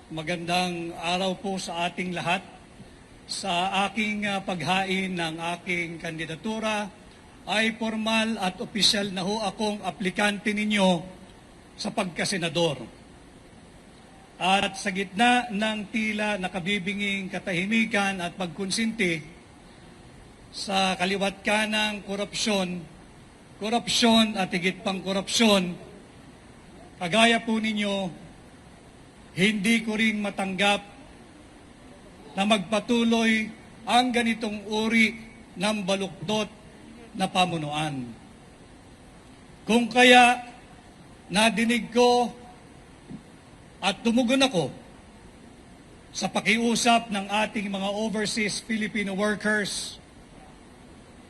Magandang araw po sa ating lahat. Sa aking paghain ng aking kandidatura ay formal at opisyal na ho akong aplikante ninyo sa pagkasenador. At sa gitna ng tila nakabibinging katahimikan at pagkonsinti sa kaliwat kanang korupsyon at higit pang korupsyon, kagaya po ninyo, hindi ko rin matanggap na magpatuloy ang ganitong uri ng baluktot na pamunuan. Kung kaya nadinig ko at tumugon ako sa pakiusap ng ating mga overseas Filipino workers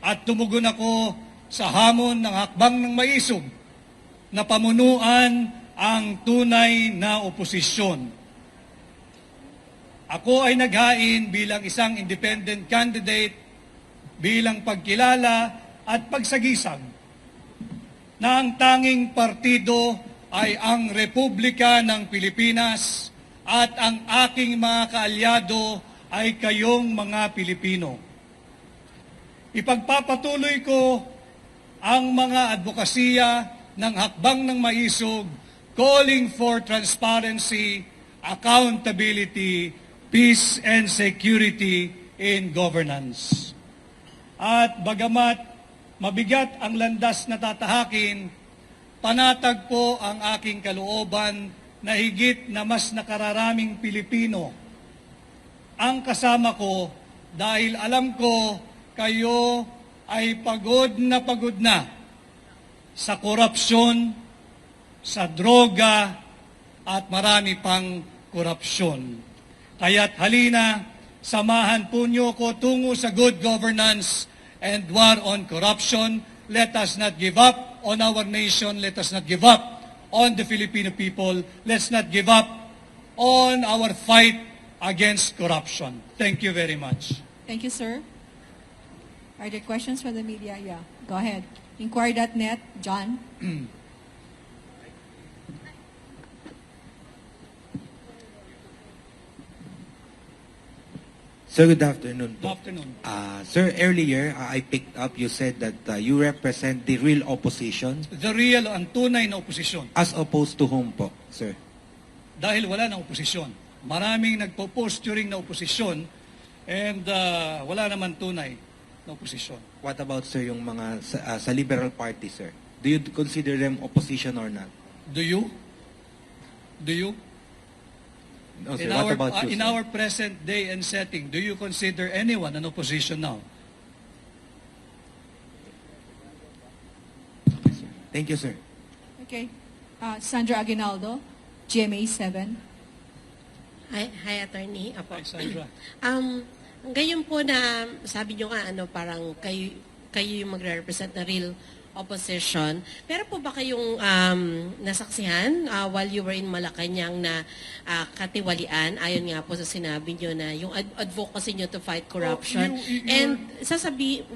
at tumugon ako sa hamon ng hakbang ng maisog na pamunuan ang tunay na oposisyon. Ako ay naghain bilang isang independent candidate, bilang pagkilala at pagsagisag na ang tanging partido ay ang Republika ng Pilipinas at ang aking mga kaalyado ay kayong mga Pilipino. Ipagpapatuloy ko ang mga advokasya ng hakbang ng maisog, calling for transparency, accountability, peace and security in governance. At bagamat mabigat ang landas na tatahakin, panatag po ang aking kalooban na higit na mas nakararaming Pilipino ang kasama ko dahil alam ko kayo ay pagod na sa korupsyon, sa droga at marami pang korupsyon. Kaya't halina, samahan po niyo ko tungo sa good governance and war on corruption. Let us not give up on our nation. Let us not give up on the Filipino people. Let's not give up on our fight against corruption. Thank you very much. Thank you, sir. Are there questions from the media? Yeah, go ahead. Inquiry.net, John. Sir, good afternoon. Good afternoon. Sir, earlier I picked up you said that you represent the real opposition The real ang tunay na oposisyon. as opposed to whom po, sir? Dahil wala na oposisyon. Maraming nagpo-post during na oposisyon and wala naman tunay na oposisyon. What about, sir, yung mga sa Liberal Party, sir? Do you consider them opposition or not? Do you? Do you? No, sir. What about you, in sir? our present day and setting, do you consider anyone an opposition now? Thank you, sir. Okay. Sandra Aguinaldo, GMA 7. Hi, Attorney. Apo. Hi, Sandra. Ngayon po na sabi nyo nga parang kayo yung magre-represent na real opposition. Pero po ba kayong nasaksihan while you were in Malacanang na katiwalian ayon nga po sa sinabi nyo na yung advocacy nyo to fight corruption?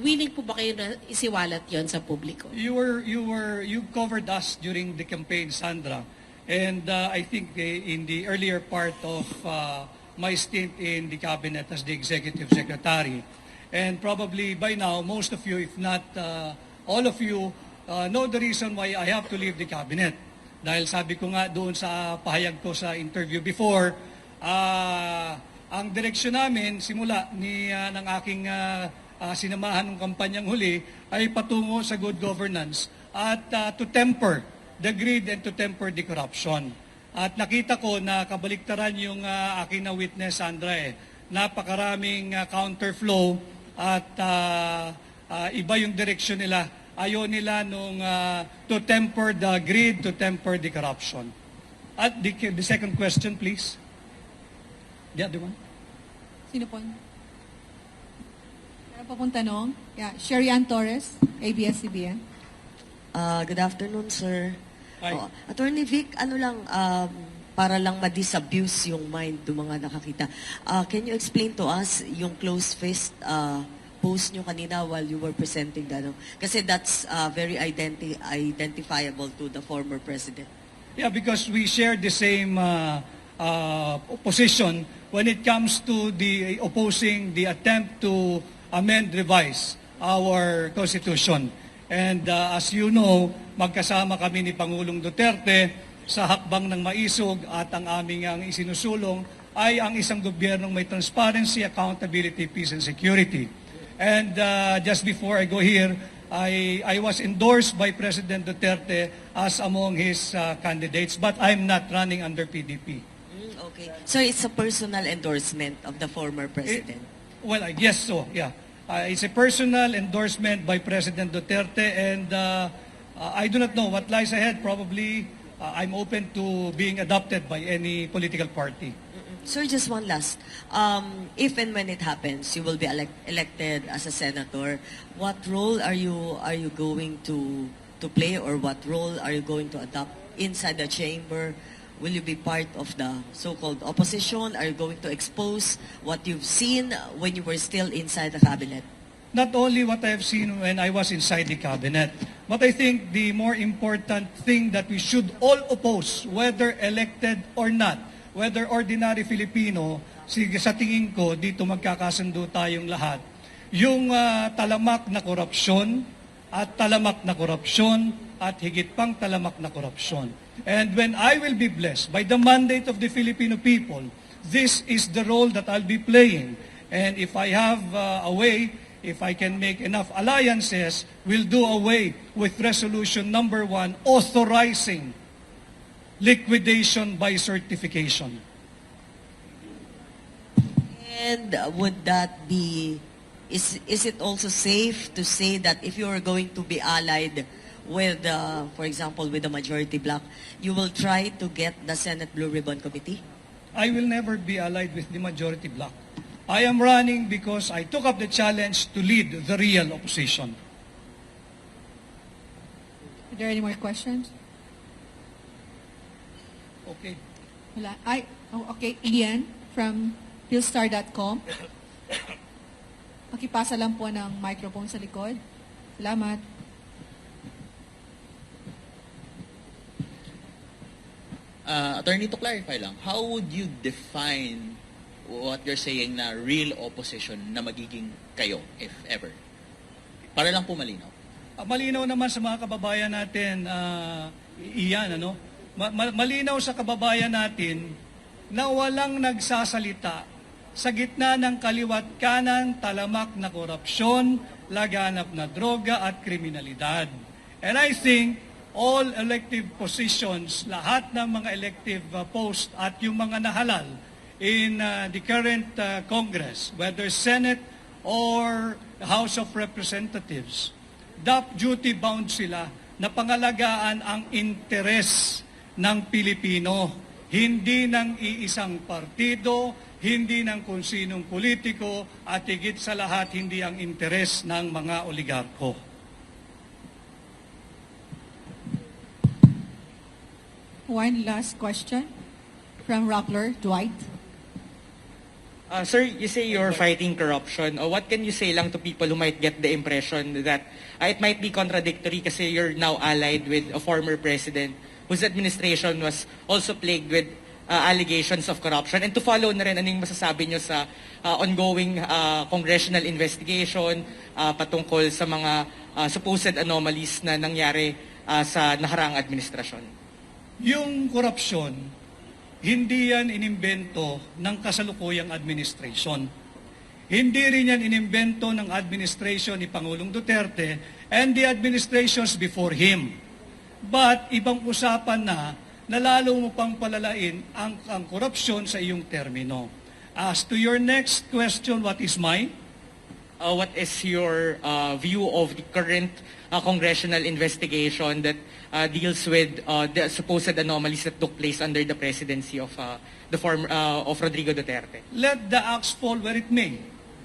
Willing po ba kayo na isiwalat yon sa publiko? You covered us during the campaign, Sandra, and I think in the earlier part of my stint in the cabinet as the executive secretary, and probably by now most of you, if not all of you, know the reason why I have to leave the cabinet. Dahil sabi ko nga doon sa pahayag ko sa interview before, ang direksyon namin simula ng aking sinamahan ng kampanyang huli ay patungo sa good governance at to temper the greed and to temper the corruption. At nakita ko na kabaliktaran yung aking na-witness, Sandra, napakaraming counterflow at iba yung direksyon nila. Ayaw nila nung to temper the greed, to temper the corruption. At the second question, please. The other one. Sino po? Meron pa pong tanong? Yeah, Sherry Ann Torres, ABS-CBN. Good afternoon, sir. Hi. Attorney Vic, para lang ma-disabuse yung mind ng mga nakakita. Can you explain to us yung closed fist post nyo kanina while you were presenting that? Kasi that's very identifiable to the former president. Yeah, because we share the same position when it comes to the opposing the attempt to amend, revise our Constitution. And as you know, magkasama kami ni Pangulong Duterte sa hakbang ng maisog at ang aming ang isinusulong ay ang isang gobyernong may transparency, accountability, peace, and security. And just before I go here, I was endorsed by President Duterte as among his candidates, but I'm not running under PDP. Okay. So it's a personal endorsement of the former president. Well, I guess so, yeah. It's a personal endorsement by President Duterte, and I do not know what lies ahead. Probably I'm open to being adopted by any political party. Sir, just one last. If and when it happens, you will be elected as a senator. What role are you going to play, or what role are you going to adopt inside the chamber? Will you be part of the so-called opposition? Are you going to expose what you've seen when you were still inside the cabinet? Not only what I have seen when I was inside the cabinet, but I think the more important thing that we should all oppose, whether elected or not, whether ordinary Filipino, sa tingin ko, dito magkakasundo tayong lahat, yung talamak na korupsyon at talamak na korupsyon at higit pang talamak na korupsyon. And when I will be blessed by the mandate of the Filipino people, this is the role that I'll be playing. And if I have a way, if I can make enough alliances, we'll do away with resolution number 1, authorizing liquidation by certification. And would that be, is it also safe to say that if you are going to be allied with, for example, with the majority bloc, you will try to get the Senate Blue Ribbon Committee? I will never be allied with the majority bloc. I am running because I took up the challenge to lead the real opposition. Are there any more questions? Okay. Wala. Okay. Ian from philstar.com. Pakipasa lang po ng microphone sa likod. Salamat. Attorney, to clarify lang, how would you define what you're saying na real opposition na magiging kayo, if ever? Para lang po malinaw. Malinaw naman sa mga kababayan natin, iyan, ano? Malinaw sa kababayan natin na walang nagsasalita sa gitna ng kaliwat kanan, talamak na korupsyon, laganap na droga at kriminalidad. And I think all elective positions, lahat ng mga elective post at yung mga nahalal in the current Congress, whether Senate or House of Representatives, duty bound sila na pangalagaan ang interes ng Pilipino, hindi ng iisang partido, hindi ng kung sinong politiko, at higit sa lahat, hindi ang interes ng mga oligarko. One last question from Rappler, Dwight. Sir, you say you're fighting corruption. What can you say lang to people who might get the impression that it might be contradictory kasi you're now allied with a former president whose administration was also plagued with allegations of corruption? And to follow na rin, anong masasabi nyo sa ongoing congressional investigation patungkol sa mga supposed anomalies na nangyari sa nakaraang administrasyon? Yung korupsyon, hindi yan inimbento ng kasalukuyang administration. Hindi rin yan inimbento ng administration ni Pangulong Duterte and the administrations before him. But ibang usapan na lalo mo pang palalain ang korupsyon sa iyong termino. As to your next question, what is mine? What is your view of the current congressional investigation that deals with the supposed anomalies that took place under the presidency of of Rodrigo Duterte? Let the axe fall where it may.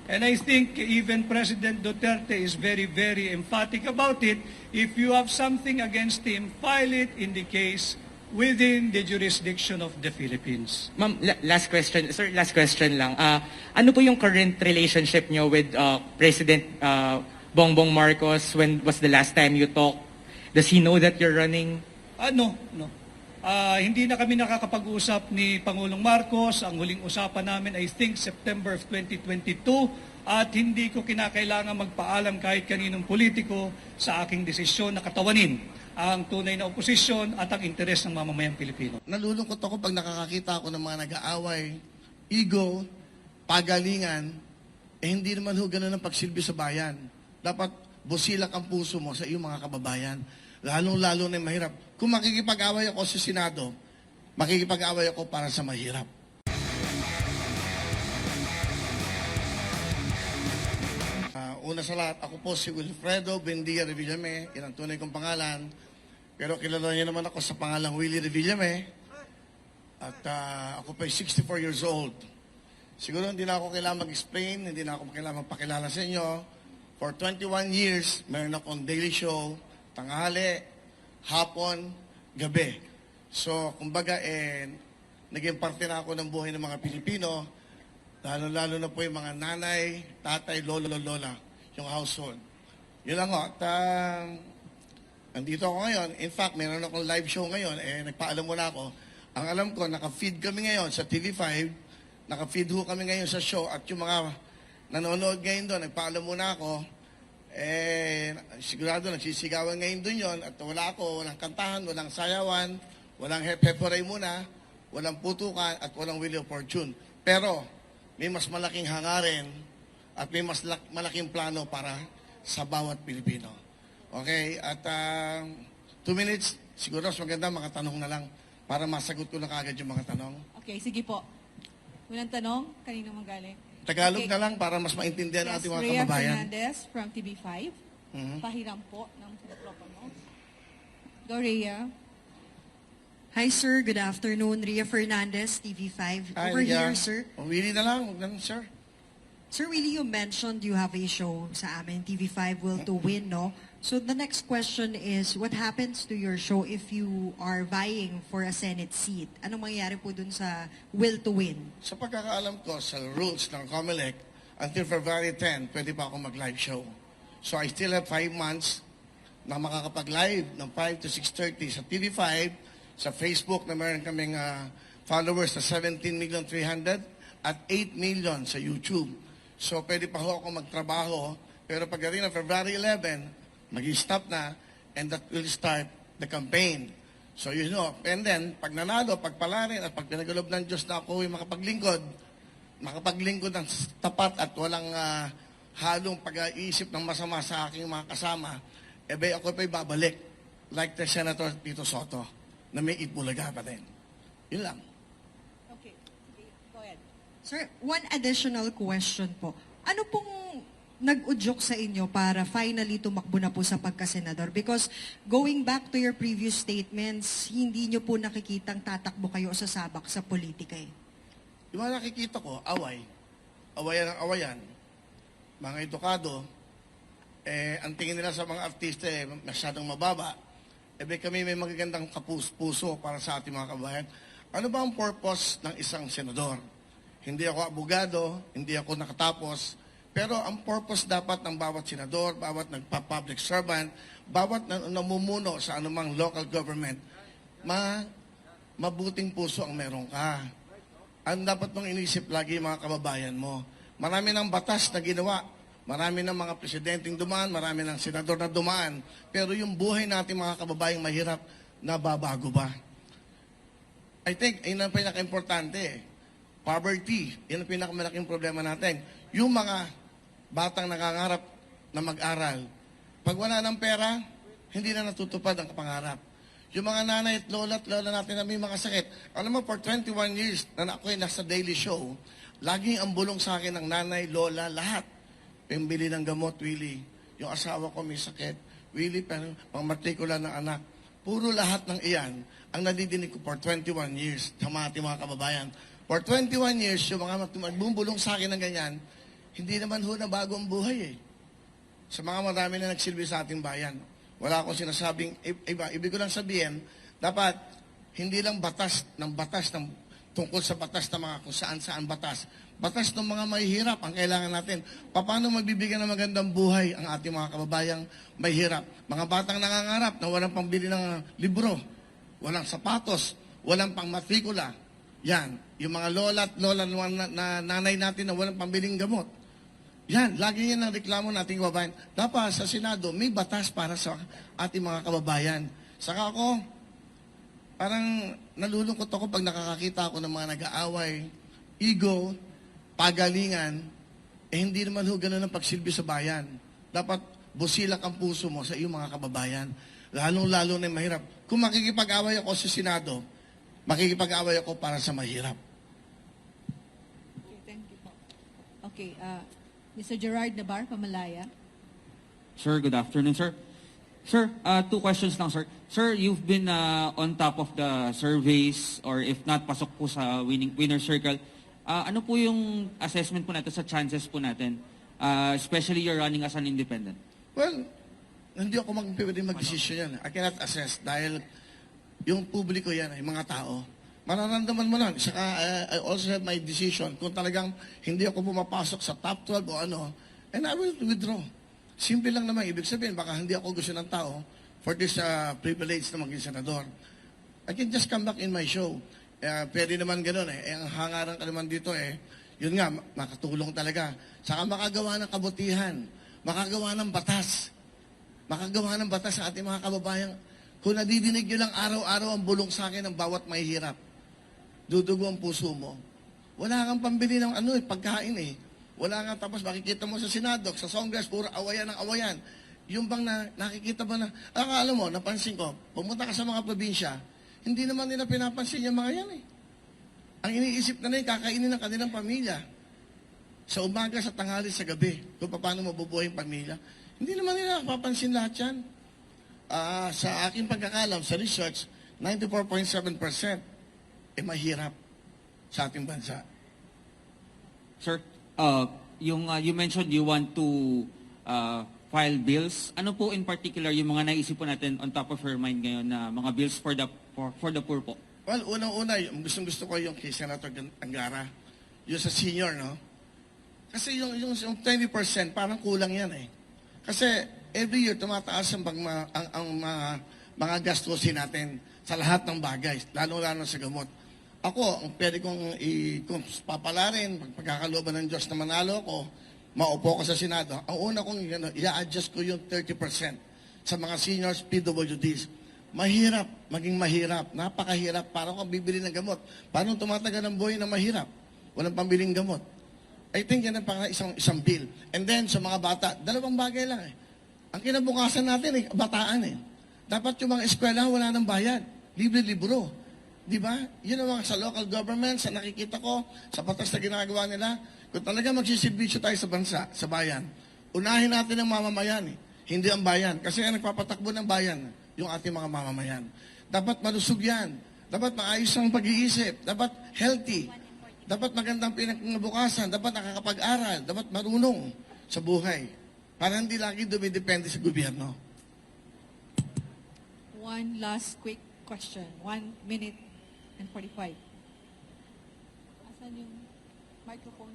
And I think even President Duterte is very, very emphatic about it. If you have something against him, file it in the case within the jurisdiction of the Philippines. Ma'am, last question. Sir, last question lang. Ano po yung current relationship nyo with President Bongbong Marcos? When was the last time you talked? Does he know that you're running? No. Hindi na kami nakakapag-usap ni Pangulong Marcos. Ang huling usapan namin, I think, September of 2022. At hindi ko kinakailangan magpaalam kahit kaninong politiko sa aking desisyon na katawanin ang tunay na oposisyon at ang interes ng mamamayang Pilipino. Nalulungkot ako pag nakakakita ako ng mga nag-aaway, ego, pagalingan, hindi naman ho ganun ang pagsilbi sa bayan. Dapat busilak ang puso mo sa iyong mga kababayan. Lalong-lalo na yung mahirap. Kung makikipag-away ako sa Senado, makikipag-away ako para sa mahirap. Una sa lahat, ako po si Wilfredo Bendia Revillame, yan ang tunay kong pangalan. Pero kilala niyo naman ako sa pangalang Willie Revillame. At ako pa 64 years old. Siguro hindi na ako kailangan mag-explain, hindi na ako kailangan magpakilala sa inyo. For 21 years, meron akong daily show, tanghali, hapon, gabi. So, kumbaga, naging parte na ako ng buhay ng mga Pilipino, lalo-lalo na po yung mga nanay, tatay, lolo, lola, yung household. Yun lang ho. At andito ako ngayon. In fact, meron akong live show ngayon. Nagpaalam muna ako. Ang alam ko, naka-feed kami ngayon sa TV5. Naka-feed ho kami ngayon sa show. At yung mga nanonood ngayon doon, nagpaalam muna ako. Sigurado nagsisigawan ngayon doon yon. At wala ako, walang kantahan, walang sayawan, walang hep-heporay muna, walang putukan, at walang Wheel of Fortune. Pero, may mas malaking hangarin at may mas malaking plano para sa bawat Pilipino. Okay? At 2 minutes, siguro mas maganda mga tanong na lang para masagot ko na kagad yung mga tanong. Okay, sige po. Unang tanong, kanino manggaling? Tagalog Okay. na lang para mas maintindihan ng Yes, ating mga Rhea kababayan. Fernandez from TV5. Pahiram po ng mikropono. Go, Rhea. Hi, sir. Good afternoon. Rhea Fernandez, TV5. Over here, sir. Willie na lang, huwag ganun, sir. Sir Willie, you mentioned you have a show sa amin, TV5 Will to Win, no? So the next question is, what happens to your show if you are vying for a Senate seat? Anong mangyayari po dun sa Will to Win? Sa pagkakaalam ko, sa rules ng COMELEC, until February 10, pwede pa ako mag-live show. So I still have 5 months na makakapag-live ng 5 to 6:30 sa TV5, sa Facebook na meron kaming followers na 17,300,000 at 8 million sa YouTube. So pwede pa ho ako magtrabaho, pero pagdating ng February 11, mag-stop na, and that will start the campaign. So you know, and then, pag nanalo, pagpalarin, at pag pinagalob ng Diyos na ako ay makapaglingkod ng tapat at walang halong pag-iisip ng masama sa aking mga kasama, ako pa'y babalik, like the Senator Tito Soto, na may Itbulaga pa din. Yun lang. Okay, go ahead. Sir, one additional question po. Ano pong nag-udyok sa inyo para finally tumakbo na po sa pagkasenador? Because going back to your previous statements, hindi nyo po nakikitang tatakbo kayo sa sabak sa politika eh. Yung mga nakikita ko, away. Awayan ang awayan. Mga edukado, ang tingin nila sa mga artista masyadong mababa. Kami may magagandang puso para sa ating mga kabayan. Ano ba ang purpose ng isang senador? Hindi ako abogado, hindi ako nakatapos, pero ang purpose dapat ng bawat senador, bawat nagpa-public servant, bawat namumuno sa anumang local government, mabuting puso ang meron ka. Ang dapat mong inisip lagi mga kababayan mo. Marami ng batas na ginawa, marami ng mga presidenteng dumaan, marami ng senador na dumaan, pero yung buhay natin mga kababayang mahirap, nababago ba? I think, yun ang pinaka-importante. Poverty, yun ang pinakamalaking problema natin. Yung mga batang nangangarap na mag-aral, pag wala ng pera, hindi na natutupad ang pangarap. Yung mga nanay at lola natin na may mga sakit. Alam mo, for 21 years na ako'y nasa daily show, laging ang bulong sa akin ng nanay, lola, lahat. Pembili ng gamot, Willie. Yung asawa ko may sakit. Willie, pero pang-matrikula ng anak. Puro lahat ng iyan ang nadidinig ko for 21 years sa mga kababayan. For 21 years, yung mga magbubulong sa akin ng ganyan, hindi naman ho na bago ang buhay eh. Sa mga marami na nagsilbi sa ating bayan. Wala akong sinasabing iba. Ibig ko lang sabihin, dapat hindi lang batas tungkol sa batas ng mga kung saan-saan batas. Batas ng mga mahihirap ang kailangan natin. Paano magbibigyan ng magandang buhay ang ating mga kababayang mahihirap? Mga batang nangangarap na walang pambili ng libro. walang sapatos, walang pangmatrikula. Yan, yung mga lola at lola na nanay natin na walang pambiling gamot. Yan, lagi yan ang reklamo nating kababayan. Dapat sa Senado, may batas para sa ating mga kababayan. Saka ako, parang nalulungkot ako pag nakakakita ako ng mga nag-aaway, ego, pagalingan, hindi naman ho ganun ang pagsilbi sa bayan. Dapat busilak ang puso mo sa iyong mga kababayan. Lalong-lalo na yung mahirap. Kung makikipag-away ako sa Senado, makikipag-away ako para sa mahirap. Okay, thank you po. Okay, Mr. Gerard Nabar, Pamalaya. Sir, good afternoon, sir. Sir, 2 questions lang, sir. Sir, you've been on top of the surveys or if not, pasok po sa winner circle. Ano po yung assessment po natin sa chances po natin? Especially you're running as an independent. Well, hindi ako pwedeng mag-desisyon yan. I cannot assess dahil yung publiko yan, yung mga tao. Mararamdaman mo lang. Saka, I also have my decision. Kung talagang hindi ako pumapasok sa top 12 o ano, and I will withdraw. Simple lang naman. Ibig sabihin, baka hindi ako gusto ng tao for this privilege na maging senador. I can just come back in my show. Pwede naman ganun eh. Ang hangaran ka naman dito eh, yun nga, makatulong talaga. Saka makagawa ng kabutihan. Makagawa ng batas. Makagawa ng batas sa ating mga kababayan. Kung nadidinig nyo lang araw-araw ang bulong sa akin ng bawat mahihirap, dudugo ang puso mo. Wala kang pambili ng pagkain eh. Wala nga, tapos makikita mo sa Senado, sa Congress, puro awayan ng awayan. Yung bang nakikita ba na, alam mo, napansin ko, pumunta ka sa mga probinsya, hindi naman nila pinapansin yung mga yan eh. Ang iniisip na kakainin ng kanilang pamilya. Sa umaga, sa tanghali, sa gabi, kung paano mabubuhay yung pamilya. Hindi naman nila papansin lahat yan. Sa aking pagkakalam, sa research, 94.7% mahirap sa ating bansa. Sir, you mentioned you want to file bills. Ano po in particular yung mga naisip po natin on top of your mind ngayon na mga bills for the poor po? Well, unang-una, gusto ko yung kay Senator Angara. Yung sa senior, no? Kasi yung 20%, parang kulang yan eh. Kasi every year, tumataas ang mga gastusin natin sa lahat ng bagay, lalo-lalo sa gamot. Ako, ang pwede kong kung papalarin, pagkakalooban ng Diyos na manalo ko, maupo ko sa Senado, ang una kong i-adjust ko yung 30% sa mga seniors, PWDs. Mahirap, maging mahirap, napakahirap, parang kung bibili ng gamot. Paano tumatagal ng buhay na mahirap? Walang pambiling gamot. I think yan ang isang bill. And then, sa mga bata, 2 bagay lang eh. Ang kinabukasan natin bataan eh. Dapat yung mga eskwela wala ng bayad. Libre-libro. Di ba? Yun ang mga sa local government, sa nakikita ko, sa batas na ginagawa nila. Kung talaga magsiservisyo tayo sa bansa, sa bayan, unahin natin ang mamamayan, hindi ang bayan. Kasi ang nagpapatakbo ng bayan, yung ating mga mamamayan. Dapat malusog yan. Dapat maayos ang pag-iisip. Dapat healthy. Dapat magandang pinagbukasan. Dapat nakakapag-aral. Dapat marunong sa buhay. Para hindi lagi dumidepende sa gobyerno. One last quick question. 1 minute and 45. Asan yung microphone?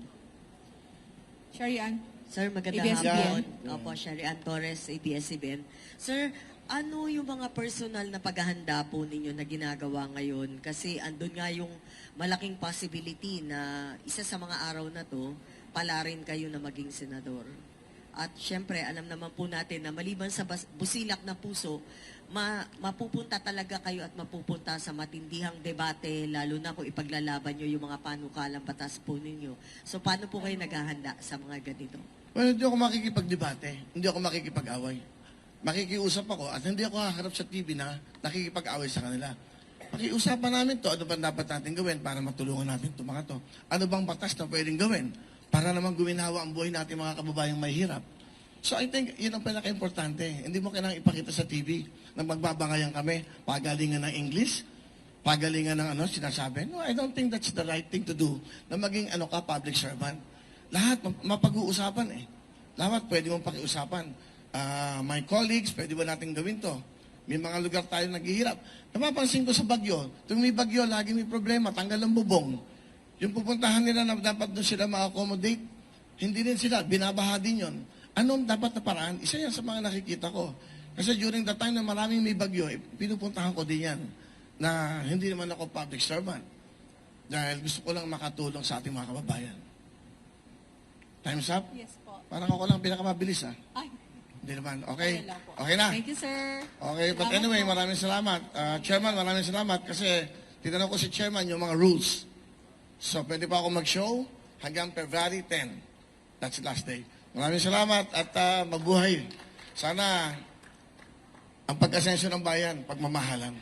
Sherry Ann. Sir, magandang ABS-CBN. hapon. Opo, Sherry Ann Torres, ABS-CBN. Sir, ano yung mga personal na paghahanda po ninyo na ginagawa ngayon? Kasi andun nga yung malaking possibility na isa sa mga araw na to, palarin kayo na maging senador. At syempre, alam naman po natin na maliban sa busilak na puso, mapupunta talaga kayo at mapupunta sa matindihang debate, lalo na kung ipaglalaban nyo yung mga panukalang batas po ninyo. So, paano po kayo naghahanda sa mga ganito? Well, hindi ako makikipagdebate. Hindi ako makikipag-away. Makikiusap ako at hindi ako haharap sa TV na nakikipag-away sa kanila. Pakiusapan namin to, ano ba dapat natin gawin para matulungan natin itong mga to? Ano bang batas na pwedeng gawin para naman guminawa ang buhay natin mga kababayang mahirap? So I think yun ang pinaka-importante. Hindi mo kailangang ipakita sa TV na magbabangayan kami, pagalingan ng English, pagalingan ng sinasabi. No, I don't think that's the right thing to do na maging public servant. Lahat mapag-uusapan eh. Lahat pwede mong pakiusapan. My colleagues, pwede ba natin gawin to? May mga lugar tayo naghihirap. Napapansin ko sa bagyo, tuwing may bagyo, lagi may problema, tanggal ang bubong. Yung pupuntahan nila na dapat doon sila ma-accommodate, hindi din sila, binabaha din yun. Anong dapat na paraan? Isa yan sa mga nakikita ko. Kasi during the time na maraming may bagyo, pinupuntahan ko din yan. na hindi naman ako public servant. Dahil gusto ko lang makatulong sa ating mga kababayan. Time's up? Yes po. Parang ako lang pinakamabilis ah. Ay, Hindi naman. Okay? okay lang po. Okay na? Thank you, sir. Okay, but Salamat anyway, po. maraming salamat. Chairman, maraming salamat kasi tinanong ko si Chairman yung mga rules. So, pwede pa ako mag-show hanggang February 10. That's the last day. Maraming salamat at mabuhay. Sana ang pag-asensyo ng bayan, pagmamahalan.